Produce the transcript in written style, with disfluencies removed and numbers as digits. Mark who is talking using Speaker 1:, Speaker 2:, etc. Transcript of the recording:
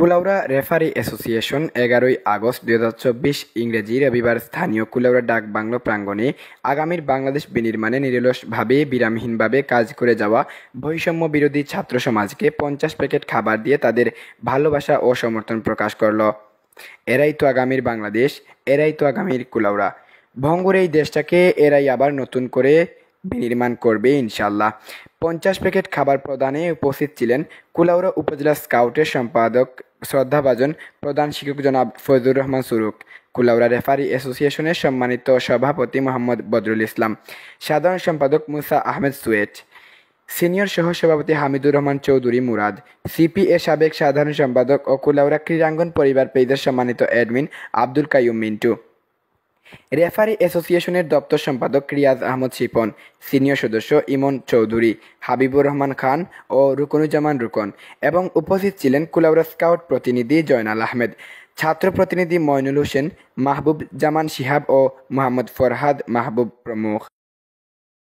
Speaker 1: Kulaura referee association 11ই August 2024 ইংরেজি রবিবার স্থানীয় কুলাউড়া ডাক বাংলো প্রাঙ্গণে আগামীর বাংলাদেশ বিনির্মাণে নিরলসভাবে বিরামহীনভাবে কাজ করে যাওয়া বৈষম্য বিরোধী ছাত্র সমাজকে 50 প্যাকেট খাবার দিয়ে তাদের ভালোবাসা ও সমর্থন প্রকাশ করল। এরাই তো আগামীর বাংলাদেশ, এরাই তো আগামীর কুলাউড়া। ভঙ্গুর এই দেশটাকে এরাই আবার নতুন করে বিনির্মাণ করবে ইনশাল্লাহ। 50 প্যাকেট খাবার প্রদানে উপস্থিত ছিলেন কুলাউড়া উপজেলা স্কাউটের সম্পাদক শ্রদ্ধাভাজন প্রধান শিক্ষক জনাব ফজলুর রহমান সুরুক, কুলাউড়া রেফারি অ্যাসোসিয়েশনের সম্মানিত সভাপতি মোহাম্মদ বদরুল ইসলাম, সাধারণ সম্পাদক মুসা আহমেদ সুয়েট, সিনিয়র সহসভাপতি হামিদুর রহমান চৌধুরী মুরাদ, সিপিএ সাবেক সাধারণ সম্পাদক ও কুলাউড়া ক্রীড়াঙ্গন পরিবার পেজের সম্মানিত অ্যাডমিন আব্দুল কাইয়ুম মিন্টু, রেফারি অ্যাসোসিয়েশনের দপ্তর সম্পাদক রিয়াজ আহমদ শিপন, সিনিয়র সদস্য ইমন চৌধুরী, হাবিবুর রহমান খান ও রুকনুজ্জামান রুকন এবং উপস্থিত ছিলেন কুলাউড়া স্কাউট প্রতিনিধি জয়নাল আহমেদ, ছাত্র প্রতিনিধি ময়নুল হোসেন, মাহবুব জামান শিহাব ও মোহাম্মদ ফরহাদ মাহবুব প্রমুখ।